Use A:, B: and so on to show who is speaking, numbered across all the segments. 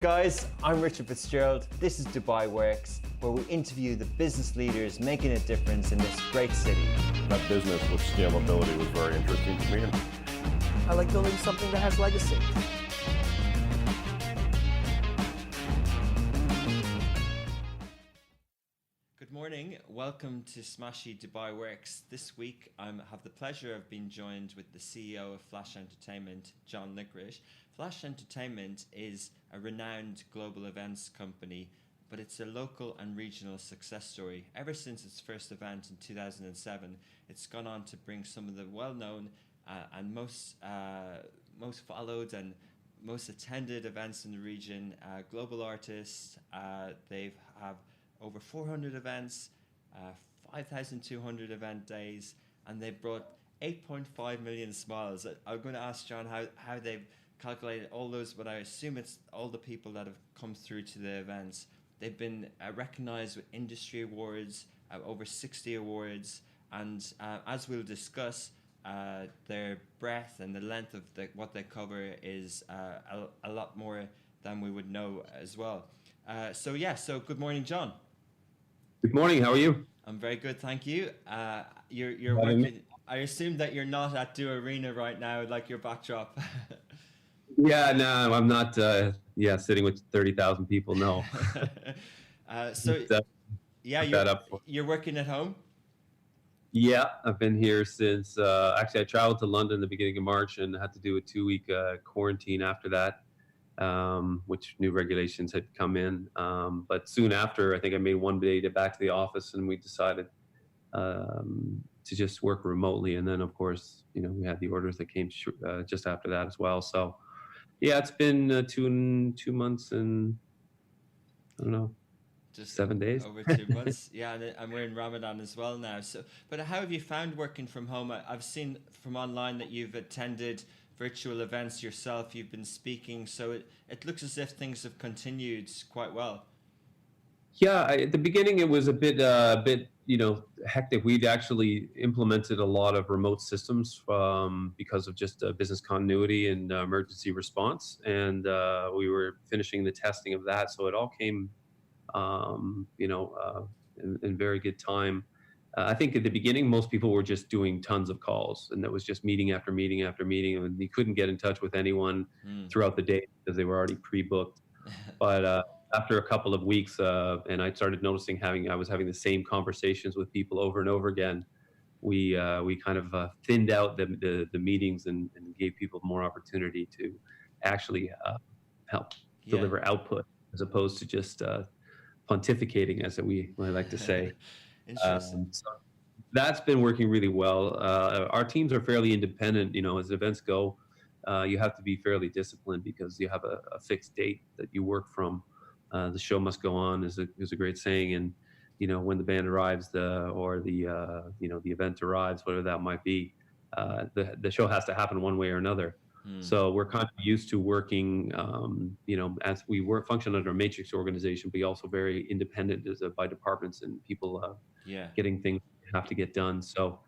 A: Guys, I'm Richard Fitzgerald. This is Dubai Works, where we interview the business leaders making a difference in this great city.
B: That business with scalability was very interesting to me.
C: I like building something that has legacy.
A: Good morning. Welcome to Smashy Dubai Works. This week, I have the pleasure of being joined with the CEO of Flash Entertainment, John Lickrish. Flash Entertainment is a renowned global events company, but it's a local and regional success story. Ever since its first event in 2007, it's gone on to bring some of the well-known and most followed and most attended events in the region. Global artists, they have over 400 events, 5,200 event days, and they brought 8.5 million smiles. I'm going to ask John how they've calculated all those, but I assume it's all the people that have come through to the events. They've been recognized with industry awards, over 60 awards, and as we'll discuss, their breadth and the length of what they cover is a lot more than we would know as well. So good morning, John.
D: Good morning. How are you?
A: I'm very good, thank you. You're working. I assume that you're not at Do Arena right now, like your backdrop.
D: Yeah, no, I'm not. Sitting with 30,000 people. No.
A: You're working at home.
D: Yeah, I've been here since. Actually, I traveled to London the beginning of March and had to do a 2-week quarantine after that, which new regulations had come in. But soon after, I think I made one day to back to the office, and we decided to just work remotely. And then, of course, we had the orders that came just after that as well. So. Yeah, it's been 2 months and I don't know, just 7 days.
A: Over 2 months, yeah, and we're in Ramadan as well now. So, but how have you found working from home? I've seen from online that you've attended virtual events yourself. You've been speaking, so it looks as if things have continued quite well.
D: Yeah, at the beginning it was a bit hectic. We'd actually implemented a lot of remote systems because of just business continuity and emergency response, and we were finishing the testing of that. So it all came, in very good time. I think at the beginning most people were just doing tons of calls, and that was just meeting after meeting after meeting, and you couldn't get in touch with anyone throughout the day because they were already pre-booked. But after a couple of weeks, and I started noticing I was having the same conversations with people over and over again. We kind of thinned out the meetings and gave people more opportunity to actually help deliver output as opposed to just pontificating, as we like to say.
A: Interesting.
D: So that's been working really well. Our teams are fairly independent. As events go, you have to be fairly disciplined because you have a fixed date that you work from. The show must go on is a great saying, and when the band arrives, or the event arrives, whatever that might be, the show has to happen one way or another. So we're kind of used to working, as we function under a matrix organization, but also very independent by departments and people getting things have to get done. So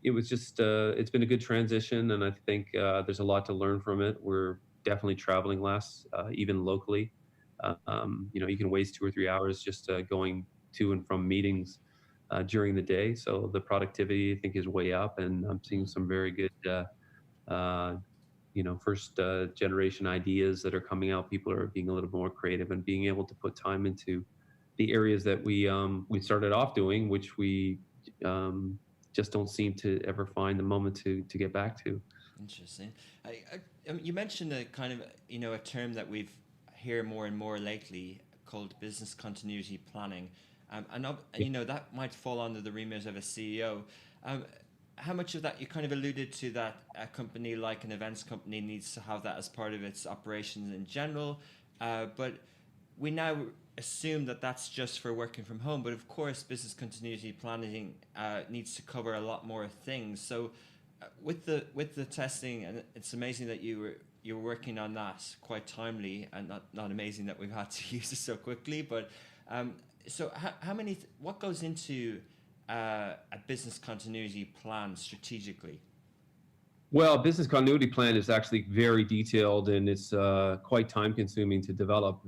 D: it was just it's been a good transition, and I think there's a lot to learn from it. We're definitely traveling less, even locally. You can waste 2 or 3 hours just going to and from meetings during the day. So the productivity, I think, is way up, and I'm seeing some very good, first generation ideas that are coming out. People are being a little more creative and being able to put time into the areas that we started off doing, which we just don't seem to ever find the moment to get back to.
A: Interesting. You mentioned a kind of a term that we've hear more and more lately called business continuity planning, that might fall under the remit of a CEO. How much of that, you kind of alluded to that a company like an events company needs to have that as part of its operations in general, but we now assume that that's just for working from home, but of course business continuity planning needs to cover a lot more things. So with the testing, and it's amazing that you're working on that quite timely, and not amazing that we've had to use it so quickly, but so what goes into a business continuity plan strategically?
D: Well, business continuity plan is actually very detailed, and it's quite time consuming to develop.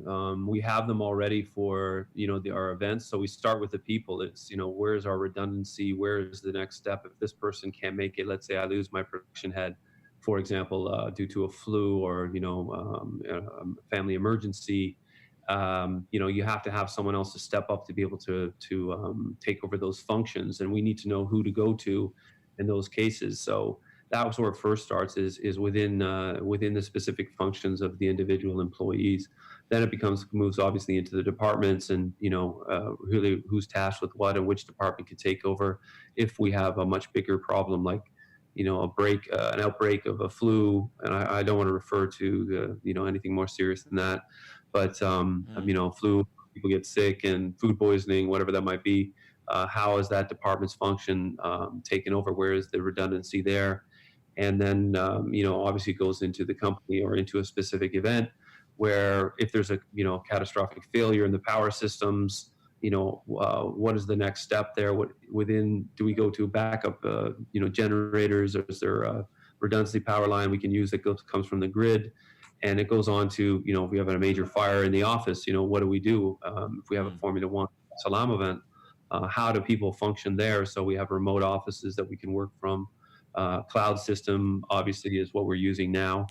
D: We have them already for our events. So we start with the people. It's where's our redundancy? Where is the next step if this person can't make it? Let's say I lose my production head, for example, due to a flu or a family emergency. You have to have someone else to step up to be able to take over those functions, and we need to know who to go to in those cases. So that was where it first starts is within the specific functions of the individual employees. Then it moves obviously into the departments, and really who's tasked with what and which department could take over if we have a much bigger problem like an outbreak of a flu. And I don't want to refer to anything more serious than that, but flu, people get sick, and food poisoning, whatever that might be. How is that department's function taken over? Where is the redundancy there? And then obviously it goes into the company or into a specific event where if there's a catastrophic failure in the power systems, what is the next step there? Do we go to backup generators, or is there a redundancy power line we can use that comes from the grid? And it goes on to if we have a major fire in the office, what do we do if we have a Formula One Salam event? How do people function there? So we have remote offices that we can work from. Cloud system obviously is what we're using now,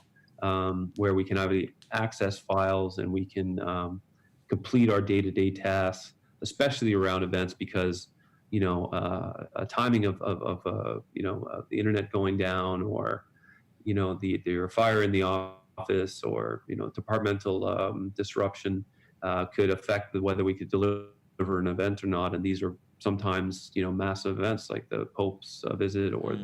D: where we can access files and we can complete our day-to-day tasks, especially around events, because a timing of the internet going down, or the fire in the office, or departmental disruption could affect whether we could deliver an event or not. And these are sometimes massive events like the Pope's visit, or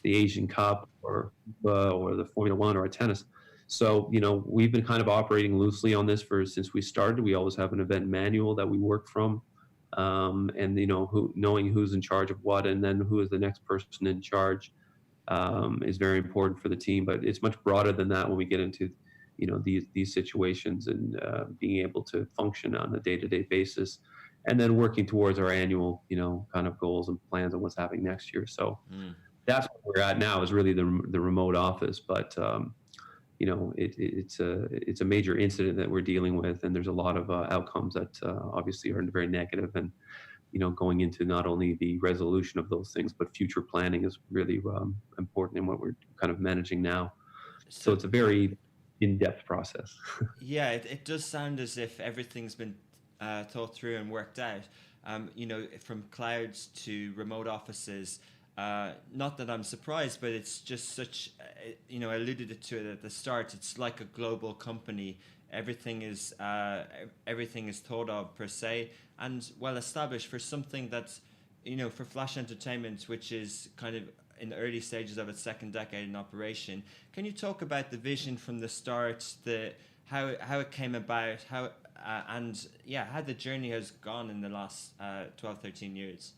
D: the Asian Cup, or the Formula One, or a tennis. So we've been kind of operating loosely on this since we started. We always have an event manual that we work from, and knowing who's in charge of what, and then who is the next person in charge is very important for the team. But it's much broader than that when we get into these situations, and being able to function on a day-to-day basis, and then working towards our annual kind of goals and plans on what's happening next year. So that's where we're at now, is really the remote office. But it's a major incident that we're dealing with, and there's a lot of outcomes that obviously are very negative, and going into not only the resolution of those things, but future planning is really important in what we're kind of managing now. So it's a very in-depth process.
A: Yeah, it does sound as if everything's been thought through and worked out. From clouds to remote offices. Not that I'm surprised, but it's just such, I alluded to it at the start. It's like a global company. Everything is thought of per se, and well established for something that's, for Flash Entertainment, which is kind of in the early stages of its second decade in operation. Can you talk about the vision from the start, how it came about, how the journey has gone in the last 12, 13 years?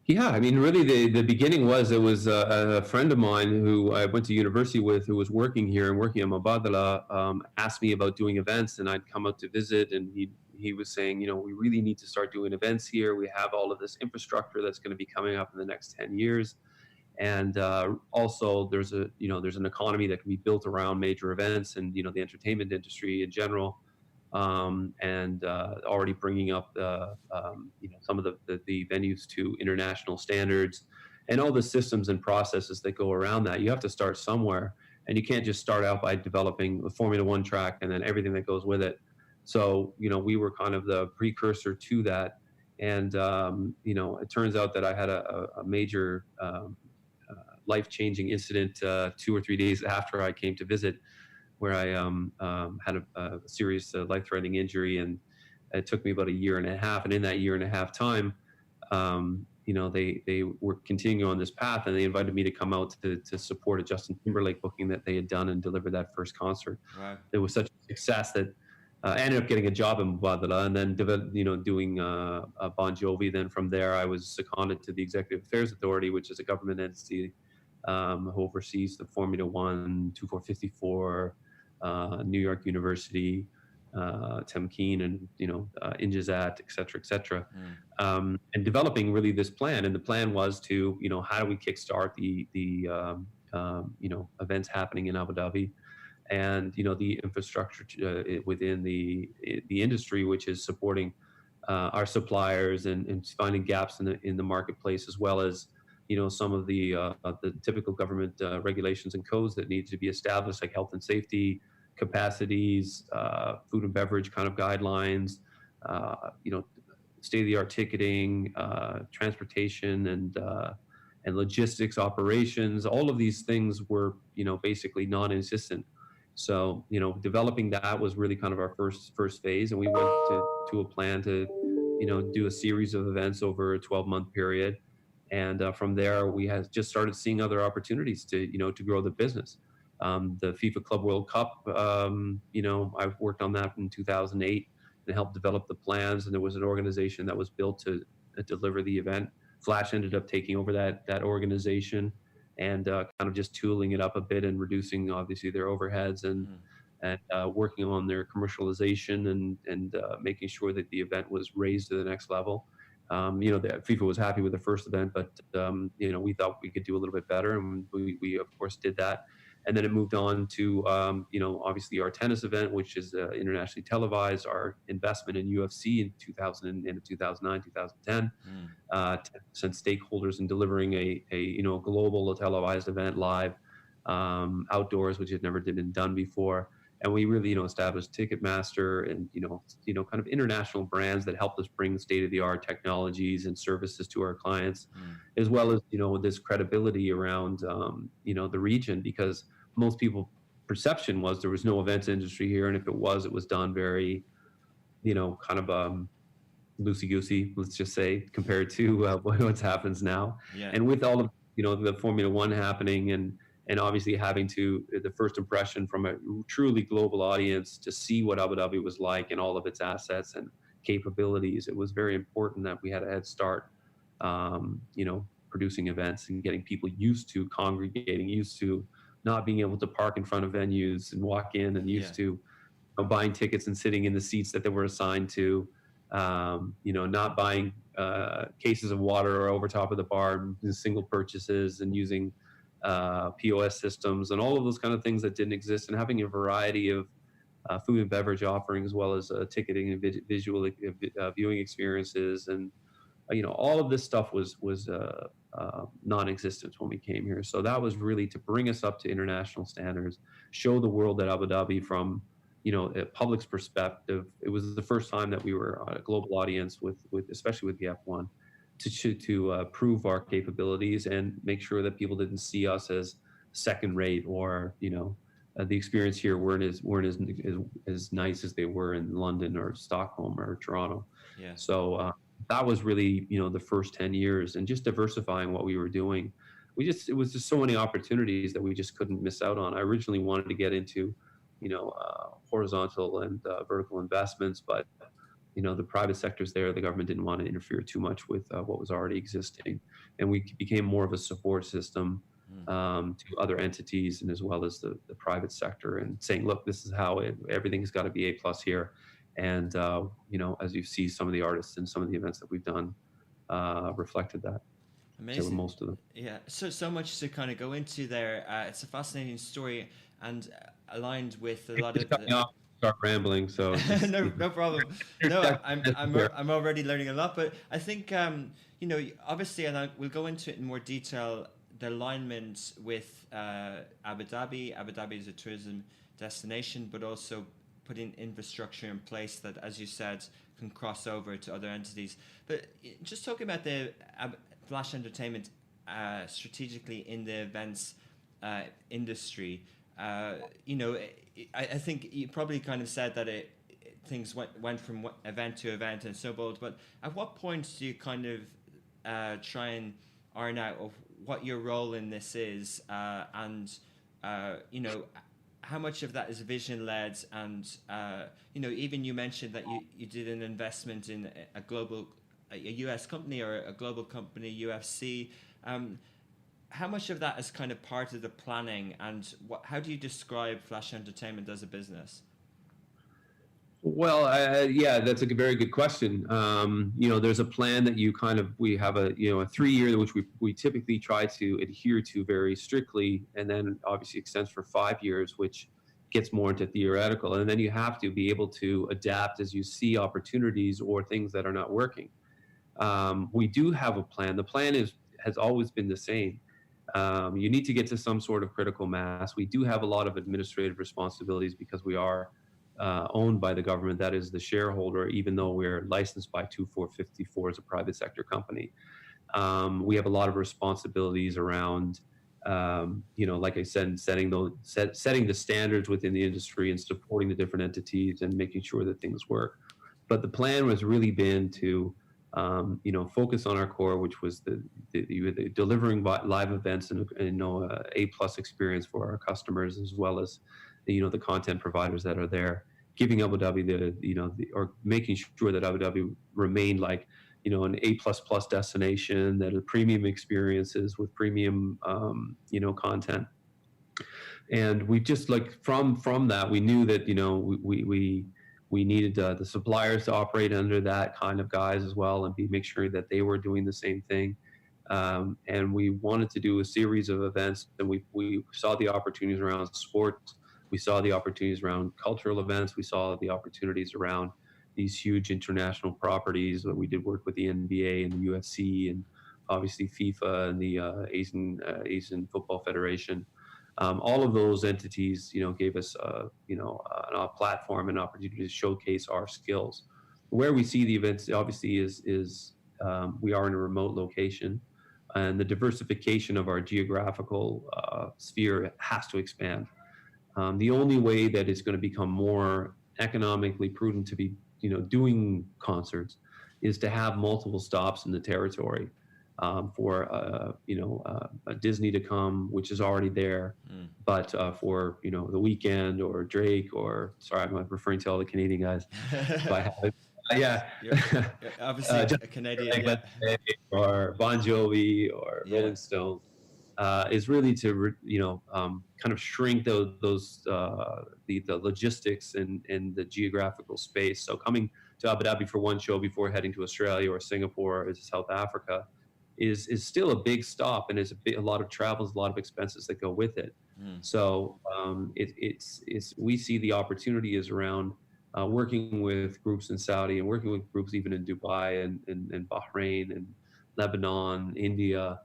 D: Yeah, I mean, really, the beginning was, it was a friend of mine who I went to university with, who was working here and working at Mubadala, asked me about doing events, and I'd come out to visit, and he was saying, we really need to start doing events here. We have all of this infrastructure that's going to be coming up in the next 10 years. And also there's an economy that can be built around major events, and, the entertainment industry in general. And already bringing up some of the venues to international standards, and all the systems and processes that go around that. You have to start somewhere, and you can't just start out by developing a Formula One track and then everything that goes with it. So we were kind of the precursor to that, and it turns out that I had a major life-changing incident 2 or 3 days after I came to visit, where I had a serious life-threatening injury, and it took me about 1.5 years. And in that 1.5 year time, they were continuing on this path, and they invited me to come out to support a Justin Timberlake booking that they had done and deliver that first concert. Wow. It was such a success that I ended up getting a job in Mubadala, and then doing Bon Jovi. Then from there, I was seconded to the Executive Affairs Authority, which is a government entity who oversees the Formula One, 2454, New York University, Temkeen, and Injazat, et cetera, and developing really this plan. And the plan was to how do we kickstart the events happening in Abu Dhabi, and the infrastructure within the industry, which is supporting our suppliers and finding gaps in the marketplace, as well as some of the typical government regulations and codes that need to be established, like health and safety, capacities, food and beverage kind of guidelines, state-of-the-art ticketing, transportation, and logistics operations. All of these things were basically non-existent. So developing that was really kind of our first phase, and we went to a plan to do a series of events over a 12-month period. And from there, we had just started seeing other opportunities to grow the business. The FIFA Club World Cup, I've worked on that in 2008 and helped develop the plans. And there was an organization that was built to deliver the event. Flash ended up taking over that organization and kind of just tooling it up a bit and reducing obviously their overheads and working on their commercialization and making sure that the event was raised to the next level. The FIFA was happy with the first event, but we thought we could do a little bit better, and we of course did that. And then it moved on to obviously our tennis event, which is internationally televised. Our investment in UFC in 2009, 2010, 10% stakeholders in delivering a global televised event live outdoors, which had never been done before. And we really, established Ticketmaster and, kind of international brands that helped us bring state-of-the-art technologies and services to our clients, as well as, this credibility around, the region, because most people perception was there was no events industry here. And if it was done very, kind of loosey-goosey, let's just say, compared to what happens now.
A: Yeah.
D: And with all of, the Formula One happening and obviously having the first impression from a truly global audience to see what Abu Dhabi was like and all of its assets and capabilities, it was very important that we had a head start, producing events and getting people used to congregating, used to not being able to park in front of venues and walk in, and used to buying tickets and sitting in the seats that they were assigned to, not buying cases of water or over top of the bar, single purchases, and using POS systems and all of those kind of things that didn't exist, and having a variety of food and beverage offerings, as well as ticketing and visual viewing experiences, and all of this stuff was non-existent when we came here. So that was really to bring us up to international standards, show the world that Abu Dhabi from a public's perspective. It was the first time that we were on a global audience with especially with the F1. To prove our capabilities and make sure that people didn't see us as second rate, or the experience here weren't as nice as they were in London or Stockholm or Toronto.
A: Yeah.
D: So that was really the first 10 years, and just diversifying what we were doing. It was just so many opportunities that we just couldn't miss out on. I originally wanted to get into horizontal and vertical investments, but the private sector's there. The government didn't want to interfere too much with what was already existing. And we became more of a support system to other entities, and as well as the private sector, and saying, look, this is how everything's got to be A+ here. And, as you see, some of the artists and some of the events that we've done reflected that.
A: Amazing.
D: Most of them.
A: Yeah, so much to kind of go into there. It's a fascinating story, and aligned with a lot of
D: start rambling, so
A: no problem. No, I'm already learning a lot, but I think obviously, and we'll go into it in more detail, the alignment with Abu Dhabi. Abu Dhabi is a tourism destination, but also putting infrastructure in place that, as you said, can cross over to other entities. But just talking about the Flash Entertainment strategically in the events industry, I think you probably kind of said that things went from event to event and snowballed. But at what point do you kind of try and iron out of what your role in this is, and how much of that is vision led, and even you mentioned that you did an investment in a US company or a global company, UFC. How much of that is kind of part of the planning, and how do you describe Flash Entertainment as a business?
D: Well, yeah, that's a very good question. There's a plan that we have a 3-year, which we typically try to adhere to very strictly, and then obviously extends for 5 years, which gets more into theoretical. And then you have to be able to adapt as you see opportunities or things that are not working. We do have a plan. The plan has always been the same. You need to get to some sort of critical mass. We do have a lot of administrative responsibilities because we are owned by the government. That is the shareholder, even though we're licensed by 2454 as a private sector company. We have a lot of responsibilities around, like I said, setting the standards within the industry and supporting the different entities and making sure that things work. But the plan has really been to focus on our core, which was the delivering live events and A+ experience for our customers, as well as the content providers that are there, giving Abu Dhabi or making sure that Abu Dhabi remained like an A++ destination, that are premium experiences with premium content. And we just from that, we knew that we needed the suppliers to operate under that kind of guise as well, and make sure that they were doing the same thing. And we wanted to do a series of events, and we saw the opportunities around sports. We saw the opportunities around cultural events. We saw the opportunities around these huge international properties. We did work with the NBA and the UFC, and obviously FIFA and the Asian Football Federation. All of those entities, gave us, a platform and opportunity to showcase our skills. Where we see the events, obviously, is we are in a remote location, and the diversification of our geographical sphere has to expand. The only way that it's going to become more economically prudent to be, doing concerts is to have multiple stops in the territory. For Disney to come, which is already there, but for The Weeknd or Drake, or sorry, I'm referring to all the Canadian guys. Yeah,
A: you're obviously a Canadian, yeah.
D: Or Bon Jovi or Rolling Stone, is really to kind of shrink those the logistics and the geographical space. So coming to Abu Dhabi for one show before heading to Australia or Singapore or South Africa is still a big stop, and a lot of travels, a lot of expenses that go with it. So we see the opportunity is around working with groups in Saudi, and working with groups even in Dubai and Bahrain and Lebanon, India.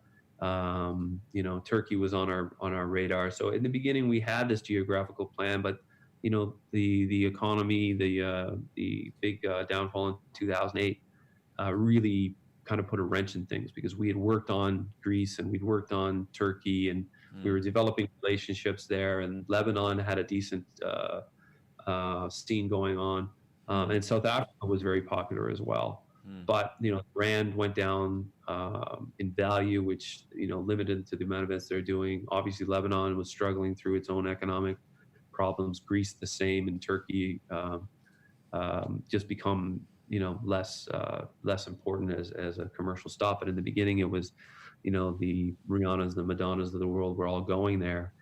D: Turkey was on our radar. So in the beginning, we had this geographical plan, but the economy, the big downfall in 2008 really kind of put a wrench in things, because we had worked on Greece and we'd worked on Turkey, and we were developing relationships there, and Lebanon had a decent scene going on, and South Africa was very popular as well. But the rand went down in value, which limited to the amount of events they're doing. Obviously, Lebanon was struggling through its own economic problems. Greece the same, and Turkey just become less important as a commercial stop. But in the beginning, it was the Rihannas, the Madonnas of the world were all going there,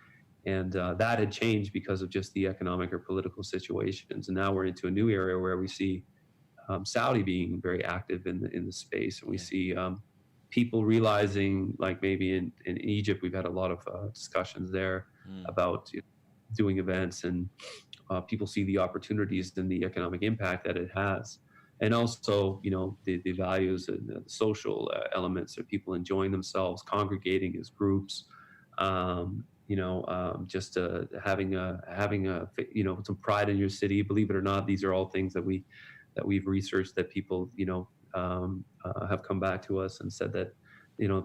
D: and that had changed because of just the economic or political situations. And now we're into a new area where we see Saudi being very active in the space, and we see people realizing, like maybe in Egypt, we've had a lot of discussions there about doing events, and people see the opportunities and the economic impact that it has. And also, the values and the social elements of people enjoying themselves, congregating as groups, just having some pride in your city. Believe it or not, these are all things that we've researched, that people, have come back to us and said that,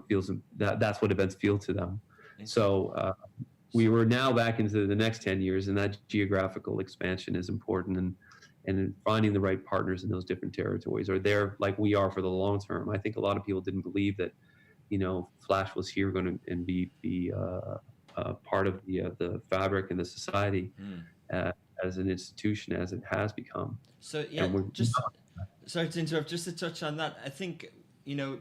D: feels that's what events feel to them. So we were now back into the next 10 years, and that geographical expansion is important, and finding the right partners in those different territories are there, like we are, for the long term. I think a lot of people didn't believe that, Flash was here going to and be part of the fabric and the society as an institution, as it has become.
A: So sorry to interrupt, just to touch on that, I think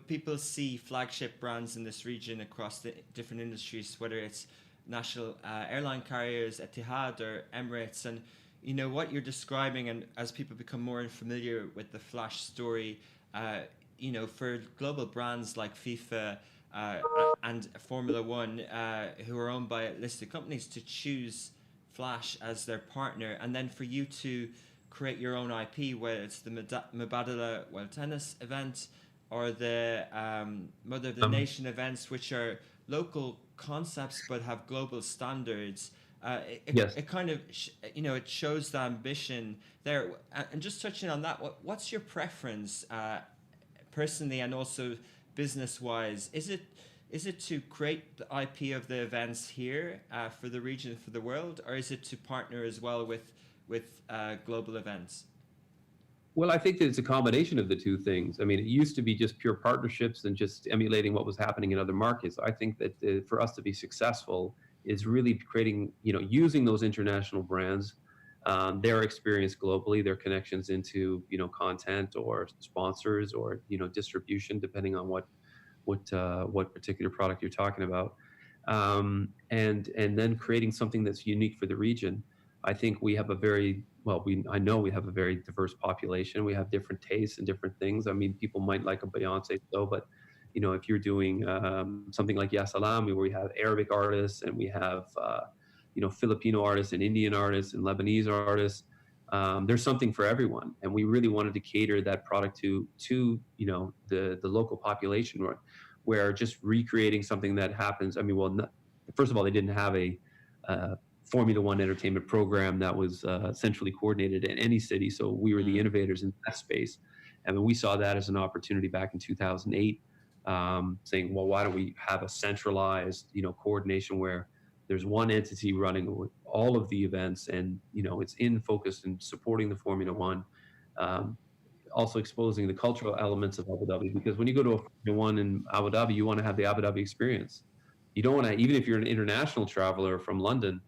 A: people see flagship brands in this region across the different industries, whether it's national airline carriers, Etihad or Emirates, and what you're describing, and as people become more familiar with the Flash story, for global brands like FIFA and Formula One, who are owned by listed companies, to choose Flash as their partner, and then for you to create your own IP, whether it's the Mubadala World Tennis event or the Mother of the Nation events, which are local concepts but have global standards.
D: Yes.
A: It kind of, it shows the ambition there. And just touching on that, what's your preference personally and also business-wise? Is it to create the IP of the events here for the region, for the world, or is it to partner as well with global events?
D: Well, I think that it's a combination of the two things. I mean, it used to be just pure partnerships and just emulating what was happening in other markets. I think that for us to be successful is really creating, using those international brands, their experience globally, their connections into, content or sponsors or, distribution, depending on what particular product you're talking about, and then creating something that's unique for the region. I think we have I know we have a very diverse population. We have different tastes and different things. I mean, people might like a Beyonce show, but if you're doing something like Ya Salam, where we have Arabic artists and we have Filipino artists and Indian artists and Lebanese artists, there's something for everyone. And we really wanted to cater that product to the local population, where just recreating something that happens. I mean, first of all, they didn't have a Formula One entertainment program that was centrally coordinated in any city. So we were the innovators in that space. And we saw that as an opportunity back in 2008, saying, well, why don't we have a centralized, coordination where there's one entity running all of the events, and it's in focus and supporting the Formula One, also exposing the cultural elements of Abu Dhabi. Because when you go to a Formula One in Abu Dhabi, you want to have the Abu Dhabi experience. You don't want to, even if you're an international traveler from London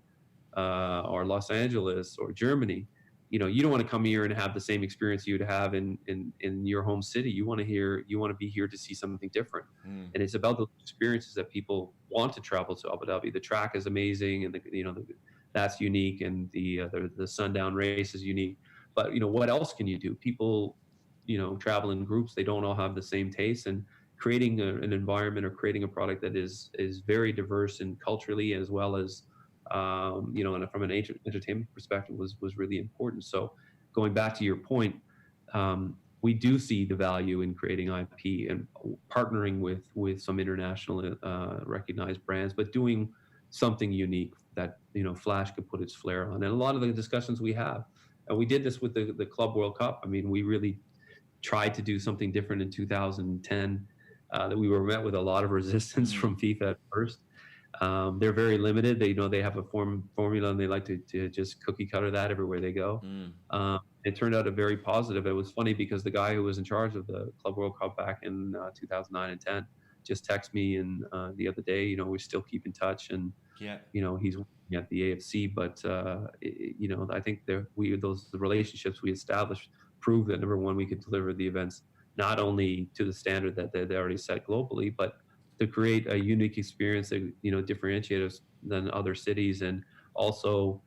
D: or Los Angeles or Germany, you don't want to come here and have the same experience you'd have in your home city. You want to be here to see something different. And it's about those experiences that people want to travel to Abu Dhabi. The track is amazing, and that's unique, and the sundown race is unique. But what else can you do? People travel in groups. They don't all have the same taste, and creating an environment or creating a product that is very diverse and culturally, as well as and from an entertainment perspective, was really important. So going back to your point, we do see the value in creating IP and partnering with some international recognized brands, but doing something unique that Flash could put its flair on. And a lot of the discussions we have, and we did this with the Club World Cup. I mean, we really tried to do something different in 2010. That we were met with a lot of resistance from FIFA at first. They're very limited. They have a formula, and they like to just cookie cutter that everywhere they go. It turned out a very positive. It was funny because the guy who was in charge of the Club World Cup back in 2009 and 10 just texted me the other day. We still keep in touch, and he's working at the AFC. But I think the relationships we established prove that, number one, we could deliver the events not only to the standard that they already set globally, but to create a unique experience that differentiate us than other cities, and also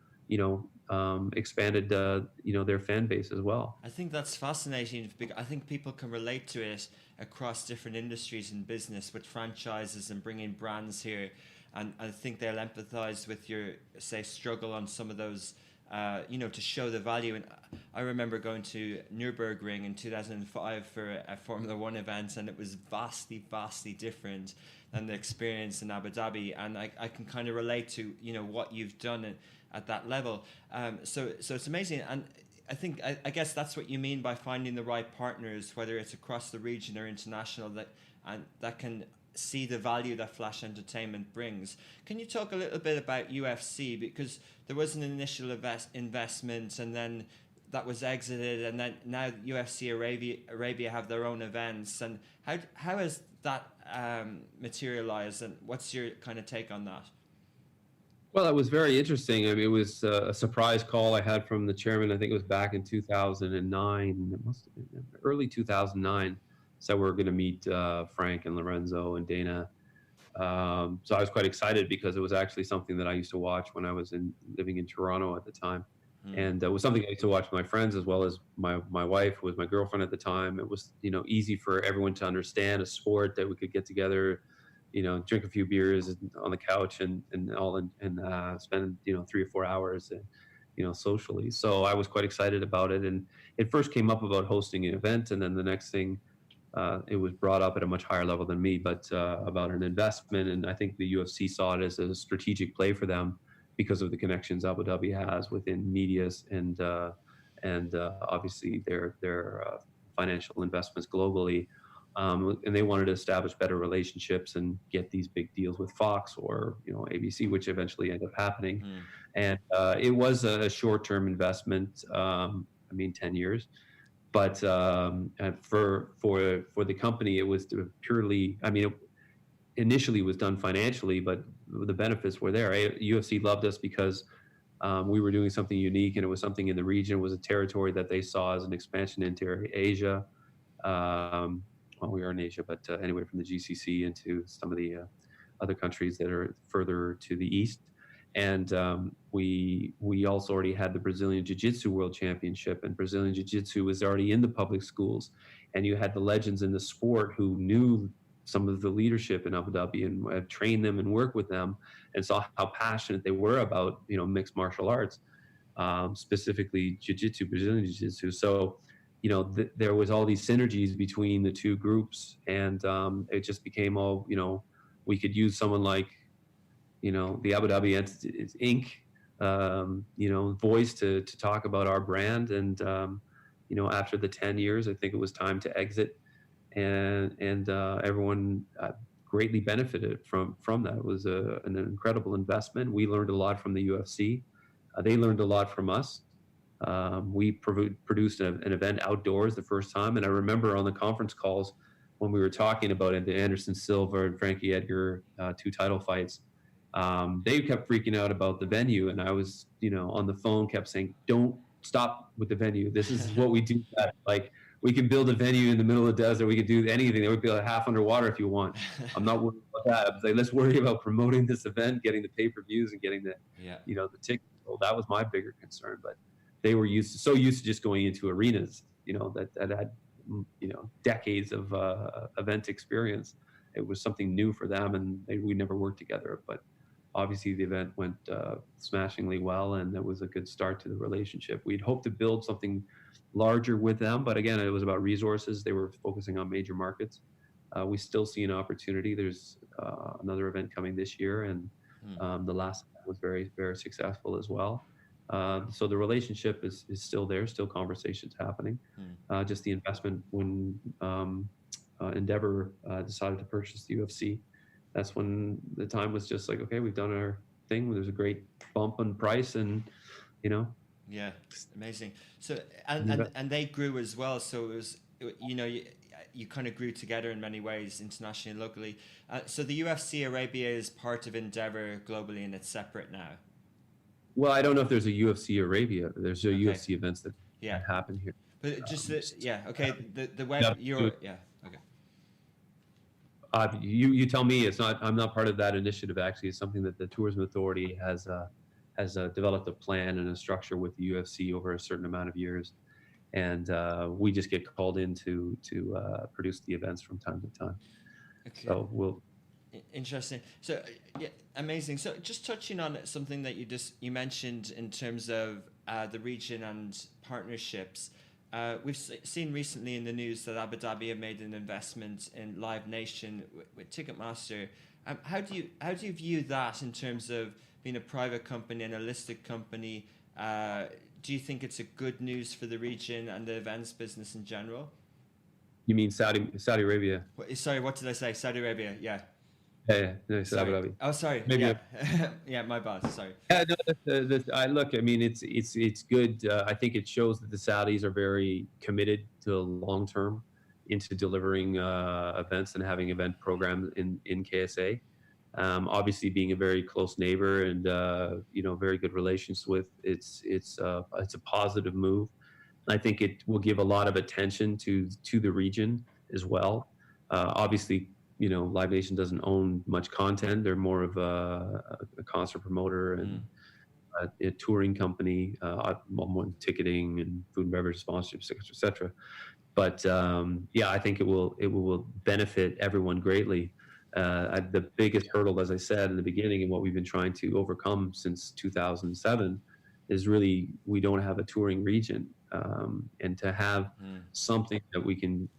D: expanded their fan base as well.
A: I think that's fascinating. I think people can relate to it across different industries and business with franchises and bringing brands here, and I think they'll empathize with your struggle on some of those. To show the value. And I remember going to Nürburgring in 2005 for a Formula One event, and it was vastly, vastly different than the experience in Abu Dhabi. And I can kind of relate to, what you've done at that level. So it's amazing. And I guess that's what you mean by finding the right partners, whether it's across the region or international, that can see the value that Flash Entertainment brings. Can you talk a little bit about UFC? Because there was an initial investment, and then that was exited, and then now UFC Arabia have their own events. And how has that materialized, and what's your kind of take on that?
D: Well, it was very interesting. I mean, it was a surprise call I had from the chairman. I think it was back in 2009. It must have been early 2009. So we were going to meet Frank and Lorenzo and Dana. So I was quite excited because it was actually something that I used to watch when I was living in Toronto at the time. And it was something I used to watch with my friends, as well as my wife, who was my girlfriend at the time. It was, easy for everyone to understand, a sport that we could get together, drink a few beers on the couch and all, and spend, 3 or 4 hours, socially. So I was quite excited about it. And it first came up about hosting an event. And then the next thing, it was brought up at a much higher level than me, but about an investment. And I think the UFC saw it as a strategic play for them because of the connections Abu Dhabi has within medias and obviously their financial investments globally. And they wanted to establish better relationships and get these big deals with Fox or ABC, which eventually ended up happening. And it was a short-term investment. 10 years. But for the company, it was purely. It initially was done financially, but the benefits were there. UFC loved us because we were doing something unique, and it was something in the region. It was a territory that they saw as an expansion into Asia. Well, we are in Asia, but anyway, from the GCC into some of the other countries that are further to the east. And we also already had the Brazilian Jiu-Jitsu World Championship, and Brazilian Jiu-Jitsu was already in the public schools. And you had the legends in the sport who knew some of the leadership in Abu Dhabi and trained them and worked with them, and saw how passionate they were about mixed martial arts, specifically Jiu-Jitsu, Brazilian Jiu-Jitsu. So there was all these synergies between the two groups, and it just became we could use someone like the Abu Dhabi Inc. Voice to talk about our brand. And after the 10 years, I think it was time to exit, and everyone greatly benefited from that. It was an incredible investment. We learned a lot from the UFC. They learned a lot from us. We produced an event outdoors the first time, and I remember on the conference calls when we were talking about it, the Anderson Silva and Frankie Edgar 2 title fights. They kept freaking out about the venue, and I was, on the phone, kept saying, "Don't stop with the venue. This is what we do best. Like, we can build a venue in the middle of the desert. We could do anything. It would be like half underwater if you want. I'm not worried about that. I was like, let's worry about promoting this event, getting the pay-per-views, and getting the, the tickets. So that was my bigger concern. But they were so used to just going into arenas, that had, decades of event experience. It was something new for them, and we never worked together. But obviously the event went smashingly well, and it was a good start to the relationship. We'd hoped to build something larger with them, but again, it was about resources. They were focusing on major markets. We still see an opportunity. There's another event coming this year, and the last was very, very successful as well. So the relationship is still there, still conversations happening. Just the investment when Endeavor decided to purchase the UFC, that's when the time was just like, okay, we've done our thing. There's a great bump in price, and
A: yeah, amazing. So and they grew as well. So it was you kind of grew together in many ways, internationally and locally. So the UFC Arabia is part of Endeavor globally, and it's separate now.
D: Well, I don't know if there's a UFC Arabia. There's a UFC events that happen here.
A: But just okay. The web okay.
D: You tell me. It's not. I'm not part of that initiative. Actually, it's something that the Tourism Authority has developed a plan and a structure with the UFC over a certain amount of years, and we just get called in to produce the events from time to time. Okay. So we'll.
A: Interesting. So amazing. So just touching on something that you mentioned in terms of the region and partnerships. We've seen recently in the news that Abu Dhabi have made an investment in Live Nation with Ticketmaster. How do you view that in terms of being a private company and a listed company? Do you think it's a good news for the region and the events business in general?
D: You mean Saudi Arabia?
A: Sorry, what did I say? Saudi Arabia, yeah.
D: Yeah, no, Abu Dhabi.
A: Oh, sorry.
D: Maybe
A: yeah, my bad. Sorry.
D: Yeah, no, I mean, it's good. I think it shows that the Saudis are very committed to long term into delivering events and having event programs in KSA. Obviously, being a very close neighbor and very good relations with, it's a positive move. I think it will give a lot of attention to the region as well. Obviously, Live Nation doesn't own much content. They're more of a concert promoter and a touring company, more ticketing and food and beverage sponsorships, et cetera. But yeah, I think it will benefit everyone greatly. The biggest hurdle, as I said in the beginning, and what we've been trying to overcome since 2007, is really we don't have a touring region, and to have something that we can,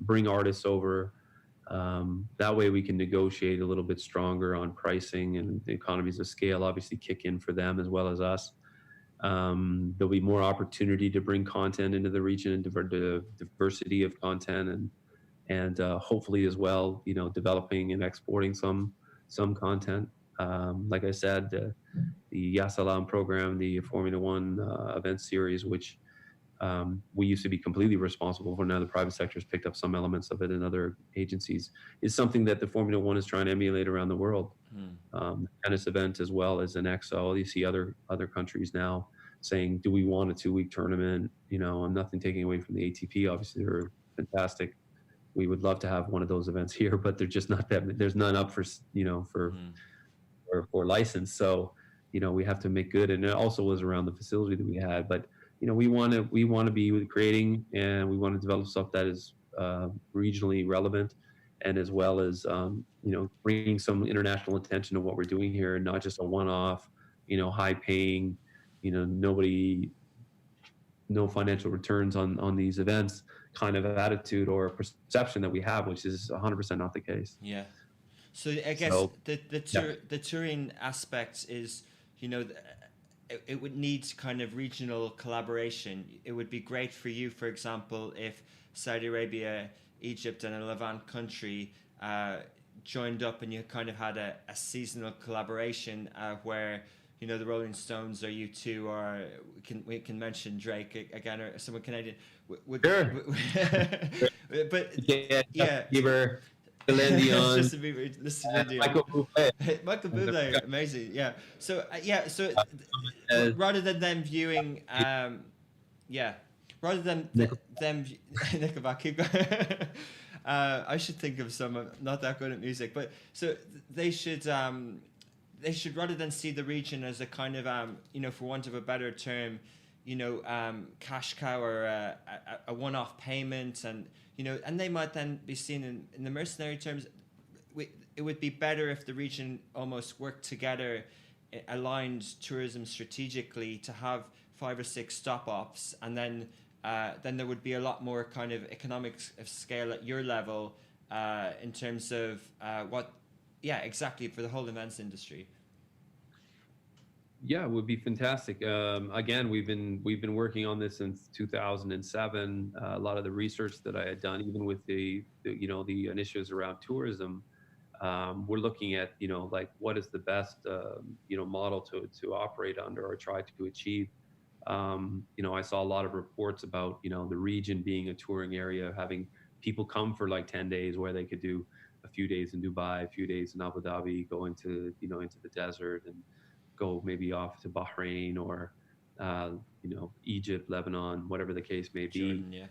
D: bring artists over. That way, we can negotiate a little bit stronger on pricing, and the economies of scale obviously kick in for them as well as us. There'll be more opportunity to bring content into the region and diversity of content, and hopefully as well, developing and exporting some content. Like I said, the Yasalam program, the Formula One event series, which we used to be completely responsible for. Now the private sector has picked up some elements of it in other agencies. Is something that the Formula One is trying to emulate around the world. Tennis event as well as an XO. You see other countries now saying, "Do we want a 2-week tournament?" I'm nothing taking away from the ATP. Obviously, they're fantastic. We would love to have one of those events here, but they're just not that. There's none up for for license. So we have to make good, and it also was around the facility that we had, but. We want to be creating, and we want to develop stuff that is regionally relevant, and as well as bringing some international attention to what we're doing here, and not just a one-off, high-paying, no financial returns on these events kind of attitude or perception that we have, which is 100% not the case.
A: Yeah. So I guess the touring aspect is, it would need kind of regional collaboration. It would be great for you, for example, if Saudi Arabia, Egypt, and a Levant country joined up, and you kind of had a seasonal collaboration where the Rolling Stones or U2, or we can mention Drake again, or someone Canadian.
D: Sure.
A: But
D: yeah. Justin
A: Bieber, Michael Bublé, amazing, yeah. So rather than them viewing, rather than them Nickelback, keep going. I should think of some. I'm not that good at music, but so they should rather than see the region as a kind of for want of a better term, cash cow or a one-off payment, and and they might then be seen in the mercenary terms. It would be better if the region almost worked together, aligned tourism strategically to have 5 or 6 stop-ops, and then there would be a lot more kind of economics of scale at your level in terms of exactly for the whole events industry.
D: Yeah, it would be fantastic. Again, we've been working on this since 2007. A lot of the research that I had done, even with the initiatives around tourism, we're looking at like what is the best model to operate under or try to achieve. I saw a lot of reports about the region being a touring area, having people come for like 10 days, where they could do a few days in Dubai, a few days in Abu Dhabi, go into into the desert, and go maybe off to Bahrain or Egypt, Lebanon, whatever the case may be.
A: Jordan, yeah.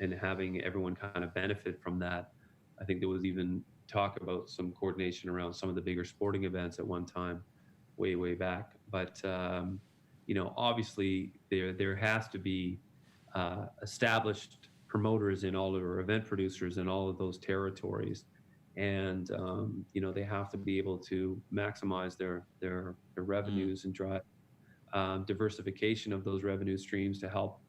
D: And having everyone kind of benefit from that. I think there was even talk about some coordination around some of the bigger sporting events at one time, way back. But obviously there has to be established promoters in all of our event producers in all of those territories, and they have to be able to maximize their revenues and drive diversification of those revenue streams to help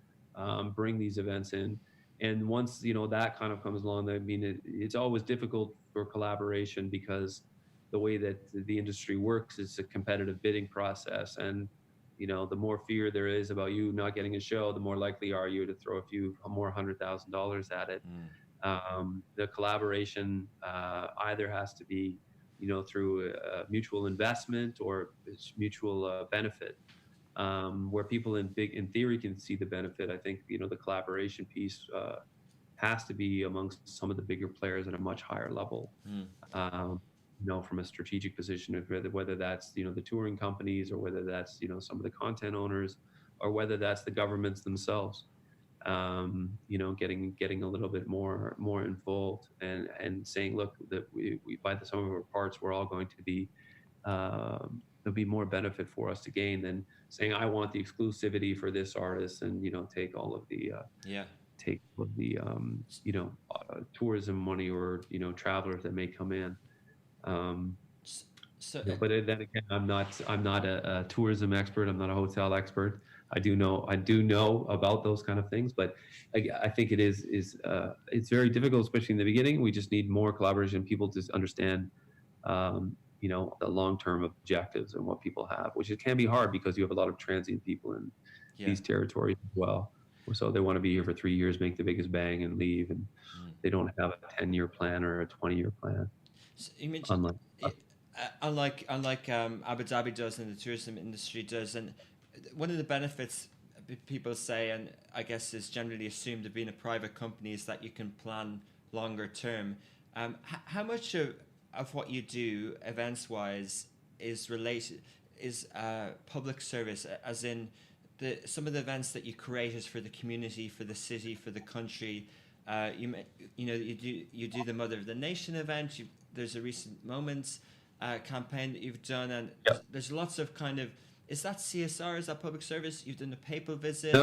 D: bring these events in. And once that kind of comes along, I mean, it's always difficult for collaboration, because the way that the industry works is a competitive bidding process, and the more fear there is about you not getting a show, the more likely are you to throw a few more $100,000 at it. The collaboration either has to be, through a mutual investment or mutual benefit, where people in theory can see the benefit. I think the collaboration piece has to be amongst some of the bigger players at a much higher level. From a strategic position, of whether that's the touring companies, or whether that's some of the content owners, or whether that's the governments themselves. Getting a little bit more involved, and saying, look, that we by the sum of our parts, we're all going to be there'll be more benefit for us to gain than saying I want the exclusivity for this artist and take all of the
A: Yeah.
D: tourism money or travelers that may come in. Um,
A: S- So,
D: but then again, I'm not a tourism expert. I'm not a hotel expert. I do know about those kind of things, but I think it's very difficult, especially in the beginning. We just need more collaboration, people to understand, the long-term objectives and what people have, which it can be hard because you have a lot of transient people in
A: yeah.
D: these territories as well. So they want to be here for 3 years, make the biggest bang, and leave, and
A: Mm.
D: they don't have a 10-year plan or a 20-year plan,
A: So you mentioned,
D: unlike us.
A: unlike Abu Dhabi does and the tourism industry does, and one of the benefits people say, and I guess is generally assumed of being a private company, is that you can plan longer term. How much of what you do events wise is related is public service, as in some of the events that you create is for the community, for the city, for the country. You do the Mother of the Nation event. There's a recent Moments campaign that you've done, and
D: Yeah.
A: there's lots of kind of. Is that CSR? Is that public service? You've done a papal
D: No,
A: visit.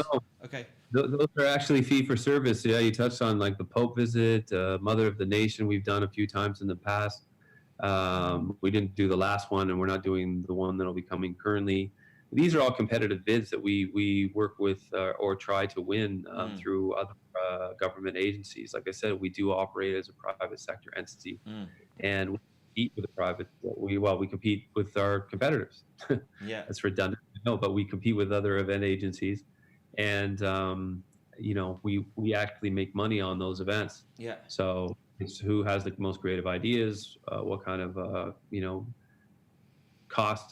A: Okay.
D: those are actually fee for service. Yeah, you touched on like the Pope visit, Mother of the Nation. We've done a few times in the past. We didn't do the last one, and we're not doing the one that'll be coming currently. These are all competitive bids that we work with or try to win
A: Mm,
D: through other government agencies. Like I said, we do operate as a private sector entity,
A: mm,
D: and we compete with the private. We compete with our competitors.
A: yeah.
D: That's redundant, no, but we compete with other event agencies, and we actually make money on those events.
A: Yeah.
D: So it's who has the most creative ideas, what kind of cost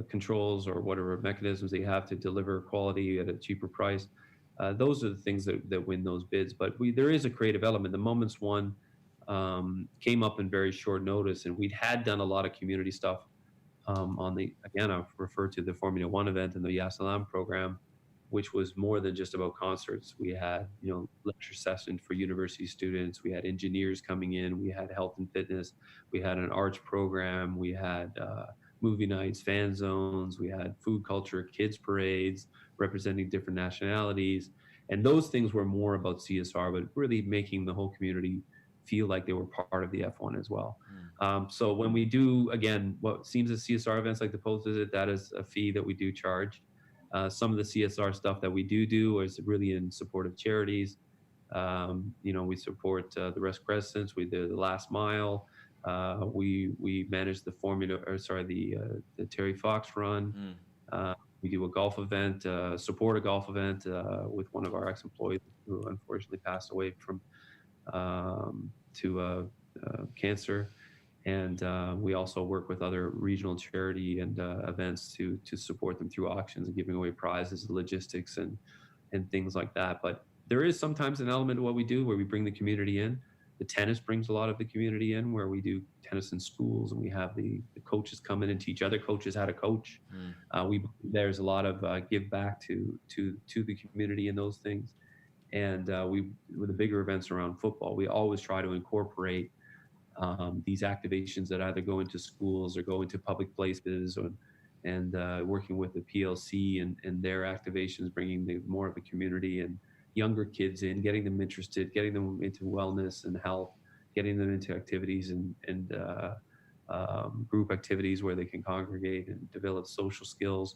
D: controls or whatever mechanisms they have to deliver quality at a cheaper price. Those are the things that win those bids. But there is a creative element. The Moments one came up in very short notice, and we'd had done a lot of community stuff again, I've referred to the Formula One event and the Yasalam program, which was more than just about concerts. We had, lecture sessions for university students. We had engineers coming in. We had health and fitness. We had an arts program. We had movie nights, fan zones. We had food culture, kids parades representing different nationalities. And those things were more about CSR, but really making the whole community feel like they were part of the F1 as well. So when we do, again, what seems as CSR events like the Post Visit, that is a fee that we do charge. Some of the CSR stuff that we do is really in support of charities. We support the Red Crescents. We do the Last Mile. We manage the the Terry Fox Run. We do a golf event, support a golf event with one of our ex-employees who unfortunately passed away from cancer. And we also work with other regional charity and events to support them through auctions and giving away prizes, logistics, and things like that. But there is sometimes an element of what we do where we bring the community in. The tennis brings a lot of the community in, where we do tennis in schools, and we have the coaches come in and teach other coaches how to coach. There's a lot of give back to the community in those things. And with the bigger events around football, we always try to incorporate these activations that either go into schools or go into public places, and working with the PLC and their activations, bringing more of the community and younger kids in, getting them interested, getting them into wellness and health, getting them into activities and group activities where they can congregate and develop social skills.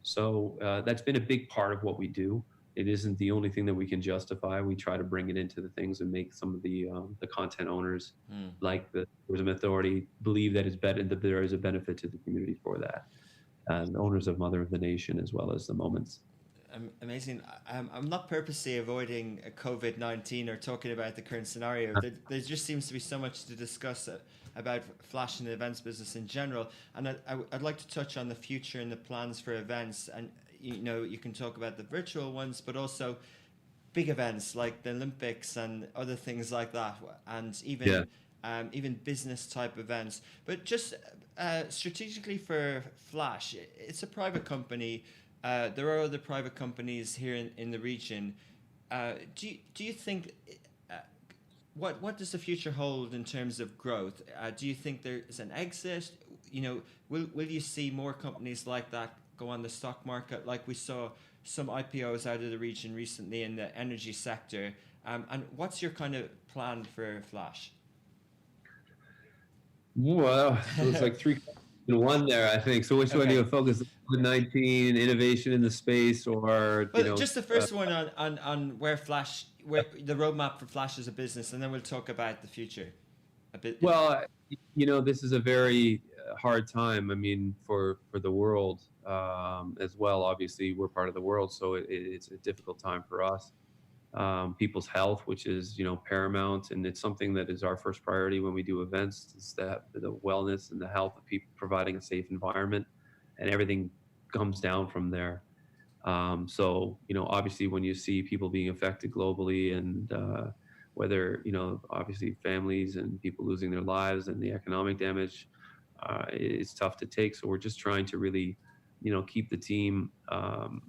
D: So that's been a big part of what we do. It isn't the only thing that we can justify. We try to bring it into the things and make some of the content owners, like the Tourism Authority, believe that that there is a benefit to the community for that. And owners of Mother of the Nation, as well as the Moments.
A: Amazing. I'm not purposely avoiding COVID-19 or talking about the current scenario. There just seems to be so much to discuss about Flash and the events business in general. And I'd like to touch on the future and the plans for events. And you can talk about the virtual ones, but also big events like the Olympics and other things like that, and even business type events. But just strategically for Flash, it's a private company. There are other private companies here in the region. Do you think what does the future hold in terms of growth? Do you think there is an exit? will you see more companies like that go on the stock market? Like we saw some IPOs out of the region recently in the energy sector. And what's your kind of plan for Flash?
D: Well, it was like three in one there, I think. So which one do you focus? COVID-19, innovation in the space, or
A: just the first one on where the roadmap for Flash as a business, and then we'll talk about the future a bit.
D: Well, this is a very hard time. I mean, for the world as well. Obviously, we're part of the world, so it's a difficult time for us. People's health, which is paramount, and it's something that is our first priority when we do events. Is that the wellness and the health of people, providing a safe environment, and everything comes down from there. So obviously, when you see people being affected globally, and whether obviously families and people losing their lives and the economic damage, it's tough to take. So we're just trying to really keep the team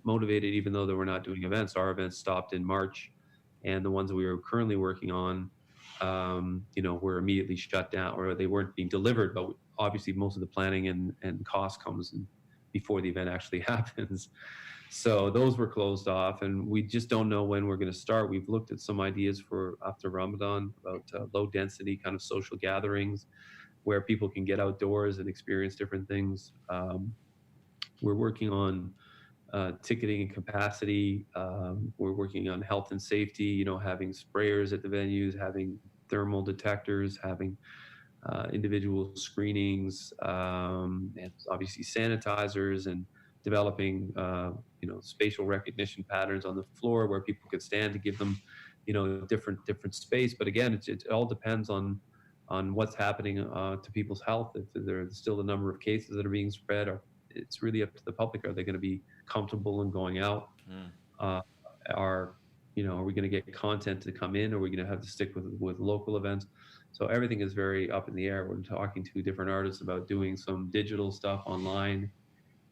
D: motivated, even though that we're not doing events. Our events stopped in March, and the ones that we were currently working on, were immediately shut down, or they weren't being delivered. But obviously, most of the planning and cost comes before the event actually happens. So those were closed off, and we just don't know when we're going to start. We've looked at some ideas for after Ramadan about low density kind of social gatherings where people can get outdoors and experience different things. We're working on ticketing and capacity. We're working on health and safety, having sprayers at the venues, having thermal detectors, having individual screenings, and obviously sanitizers, and developing, spatial recognition patterns on the floor where people could stand to give them, different space. But again, it all depends on what's happening to people's health. If there's still a number of cases that are being spread, or it's really up to the public. Are they going to be comfortable in going out? Are we going to get content to come in? Or are we going to have to stick with local events? So everything is very up in the air. We're talking to different artists about doing some digital stuff online,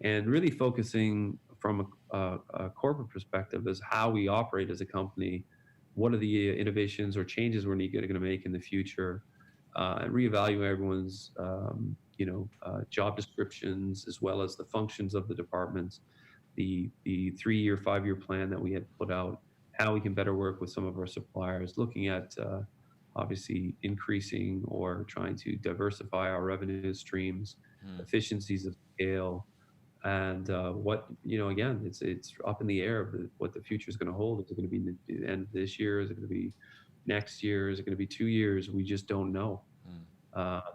D: and really focusing from a corporate perspective as how we operate as a company. What are the innovations or changes we're going to make in the future, and reevaluate everyone's job descriptions, as well as the functions of the departments, the 3-year, 5-year plan that we had put out, how we can better work with some of our suppliers, looking at obviously increasing or trying to diversify our revenue streams, efficiencies of scale, and again, it's up in the air of what the future is going to hold. Is it going to be the end of this year? Is it going to be next year? Is it going to be 2 years? We just don't know.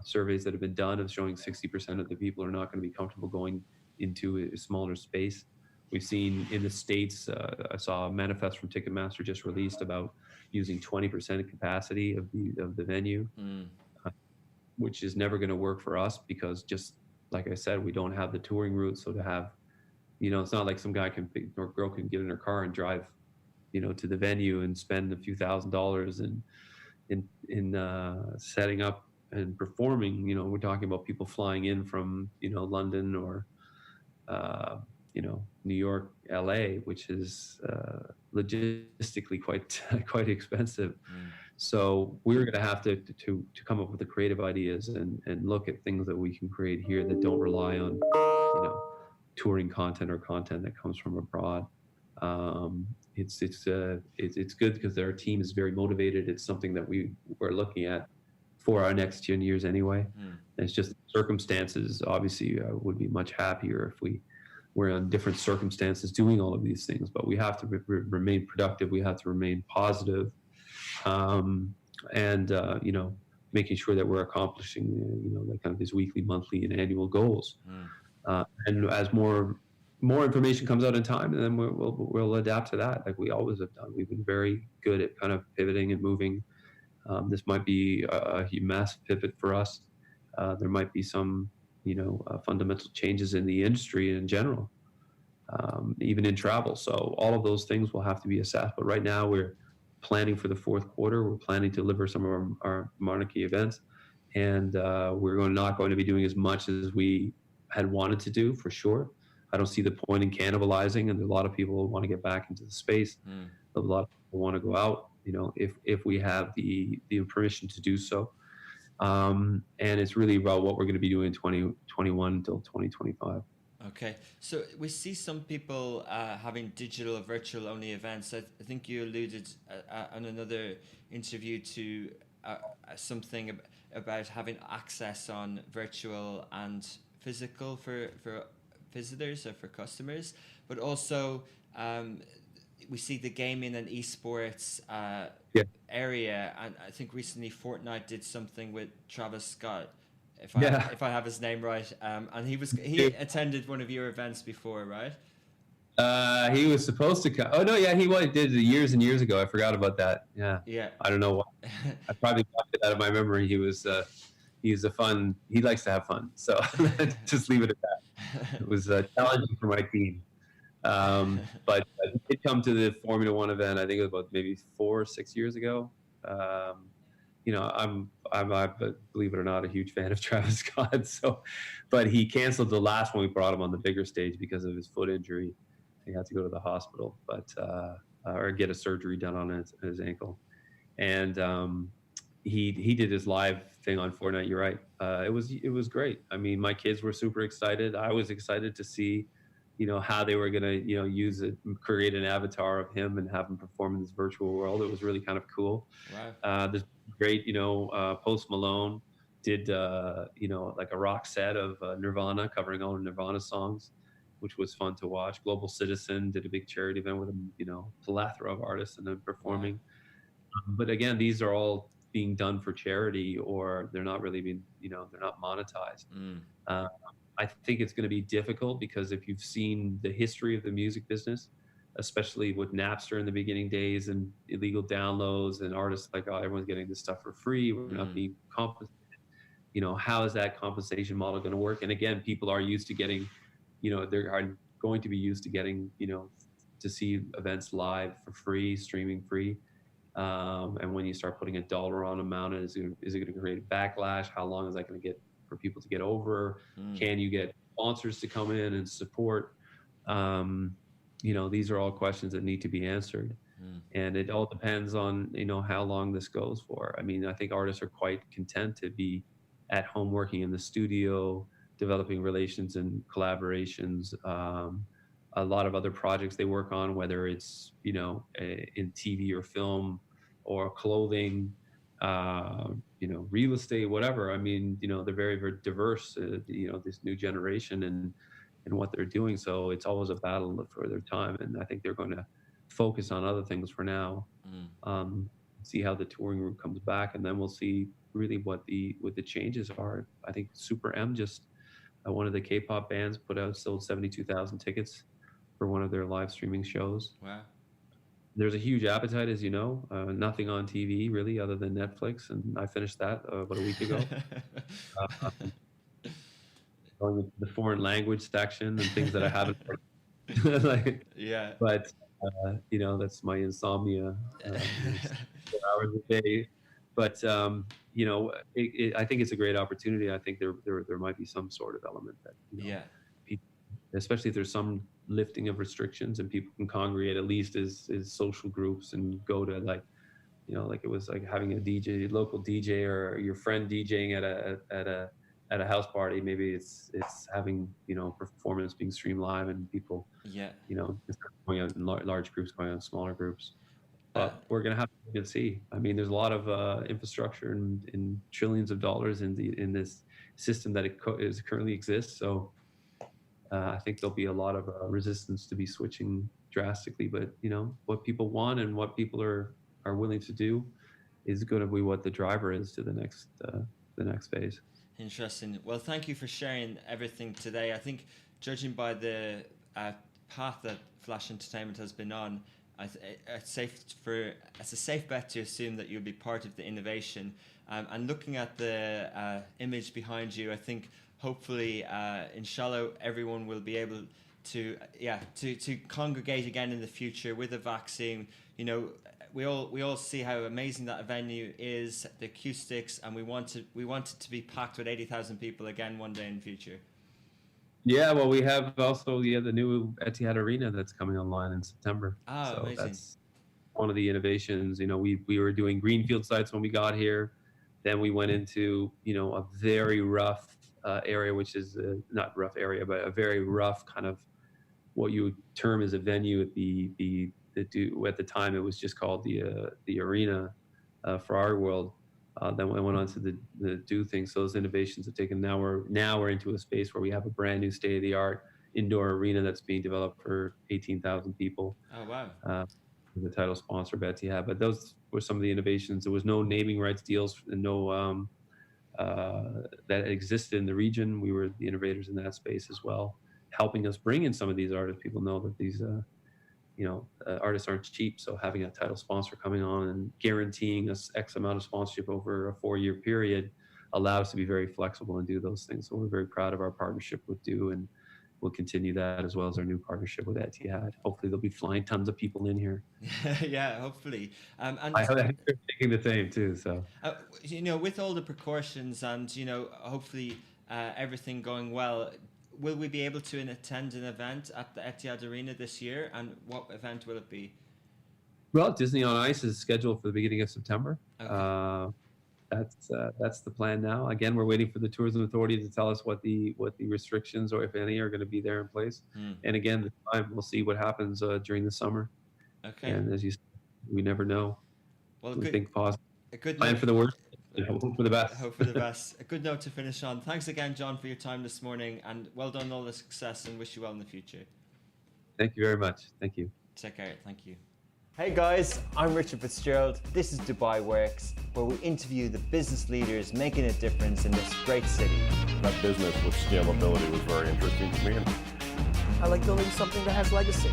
D: Surveys that have been done of showing 60% of the people are not going to be comfortable going into a smaller space. We've seen in the States, I saw a manifest from Ticketmaster just released about using 20% of capacity of the venue, which is never going to work for us, because just like I said, we don't have the touring route. So to have, it's not like some guy or girl can get in her car and drive, to the venue and spend a few $1,000s in setting up and performing. We're talking about people flying in from, London or, New York, LA, which is logistically quite expensive. So we're going to have to come up with the creative ideas and look at things that we can create here that don't rely on, touring content or content that comes from abroad. It's good because our team is very motivated. It's something that we're looking at for our next 10 years anyway. And it's just circumstances. Obviously, I would be much happier if we were in different circumstances doing all of these things. But we have to remain productive. We have to remain positive, and making sure that we're accomplishing like kind of these weekly, monthly, and annual goals. And as more information comes out in time, and then we'll adapt to that, like we always have done. We've been very good at kind of pivoting and moving. This might be a massive pivot for us. There might be some, fundamental changes in the industry in general, even in travel. So all of those things will have to be assessed. But right now we're planning for the fourth quarter. We're planning to deliver some of our Monarchy events, and we're not going to be doing as much as we had wanted to do, for sure. I don't see the point in cannibalizing, and a lot of people want to get back into the space. A lot of people want to go out, if we have the permission to do so. And it's really about what we're going to be doing in 2021 until 2025.
A: Okay, so we see some people having digital or virtual only events. I think you alluded on another interview to something about having access on virtual and physical for visitors or for customers, but also we see the gaming and esports area, and I think recently Fortnite did something with Travis Scott, if I have his name right, and he attended one of your events before, right?
D: He was supposed to come. Oh no, yeah, he did it years and years ago. I forgot about that. Yeah. I don't know why. I probably blocked it out of my memory. He likes to have fun. So just leave it at that. It was challenging for my team. But I did come to the Formula One event. I think it was about maybe 4 or 6 years ago. I'm believe it or not, a huge fan of Travis Scott. So, but he canceled the last one. We brought him on the bigger stage because of his foot injury. He had to go to the hospital, or get a surgery done on his ankle. And he did his live thing on Fortnite. You're right. It was great. I mean, my kids were super excited. I was excited to see, how they were going to, use it, create an avatar of him and have him perform in this virtual world. It was really kind of cool.
A: Wow.
D: There's great, Post Malone did, like a rock set of Nirvana, covering all the Nirvana songs, which was fun to watch. Global Citizen did a big charity event with a, plethora of artists and then performing. Wow. But again, these are all being done for charity, or they're not really being, they're not monetized. I think it's going to be difficult because if you've seen the history of the music business, especially with Napster in the beginning days and illegal downloads and artists like, oh, everyone's getting this stuff for free, we're not being compensated. How is that compensation model going to work? And again, people are used to getting, they are going to be used to getting, to see events live for free, streaming free. And when you start putting a dollar on amount, is it going to create a backlash? How long is that going to get for people to get over? Can you get sponsors to come in and support? These are all questions that need to be answered. And it all depends on, how long this goes for. I mean, I think artists are quite content to be at home working in the studio, developing relations and collaborations. A lot of other projects they work on, whether it's, in TV or film or clothing, real estate, whatever. I mean, they're very, very diverse, this new generation and what they're doing. So it's always a battle for their time. And I think they're going to focus on other things for now, see how the touring route comes back. And then we'll see really what the changes are. I think Super M, just one of the K-pop bands, sold 72,000 tickets for one of their live streaming shows.
A: Wow. There's
D: a huge appetite, as you know. Nothing on TV really other than Netflix, and I finished that about a week ago. Going into the foreign language section and things that I haven't heard. But that's my insomnia, 4 hours a day. But I think it's a great opportunity. I think there might be some sort of element that people, especially if there's some lifting of restrictions and people can congregate at least as social groups and go to like it was like having a local DJ or your friend DJing at a house party. Maybe it's having performance being streamed live and people going out in large groups, going out in smaller groups. But we're gonna have to see. I mean, there's a lot of infrastructure and trillions of dollars in this system that currently exists. So I think there'll be a lot of resistance to be switching drastically. But what people want and what people are willing to do is going to be what the driver is to the next phase.
A: Interesting. Well, thank you for sharing everything today. I think judging by the path that Flash Entertainment has been on, it's a safe bet to assume that you'll be part of the innovation. And looking at the image behind you, I think hopefully, inshallah, everyone will be able to congregate again in the future with a vaccine. We all see how amazing that venue is, the acoustics, and we want it to be packed with 80,000 people again one day in the future.
D: Yeah, well, we have also the new Etihad Arena that's coming online in September.
A: So amazing.
D: That's one of the innovations. We were doing greenfield sites when we got here, Then we went into, a very rough area, which is not rough area, but a very rough kind of what you would term as a venue at at the time it was just called the arena for our world. Then we went on to the do things. So those innovations have taken. Now we're into a space where we have a brand new state of the art indoor arena that's being developed for 18,000 people.
A: Oh wow!
D: The title sponsor of Etihad. But those were some of the innovations. There was no naming rights deals and no that existed in the region. We were the innovators in that space as well, helping us bring in some of these artists. People know that these artists aren't cheap, so having a title sponsor coming on and guaranteeing us X amount of sponsorship over a 4-year period allowed us to be very flexible and do those things. So we're very proud of our partnership with Do, and we'll continue that as well as our new partnership with Etihad. Hopefully they'll be flying tons of people in here.
A: Yeah, hopefully. And
D: I think they're thinking the same too. So
A: with all the precautions and hopefully everything going well, will we be able to attend an event at the Etihad Arena this year? And what event will it be?
D: Well, Disney on Ice is scheduled for the beginning of September.
A: Okay.
D: That's the plan now. Again, we're waiting for the tourism authority to tell us what the restrictions, or if any, are going to be there in place. And again, this time we'll see what happens during the summer.
A: Okay.
D: And as you said, we never know.
A: Well,
D: we think positive.
A: A good
D: plan for the worst. Hope for the best.
A: Hope for the best. A good note to finish on. Thanks again, John, for your time this morning, and well done, all the success, and wish you well in the future.
D: Thank you very much. Thank you.
A: Take care. Thank you.
E: Hey guys, I'm Richard Fitzgerald. This is Dubai Works, where we interview the business leaders making a difference in this great city.
B: That business with scalability was very interesting to me.
C: I like building something that has legacy.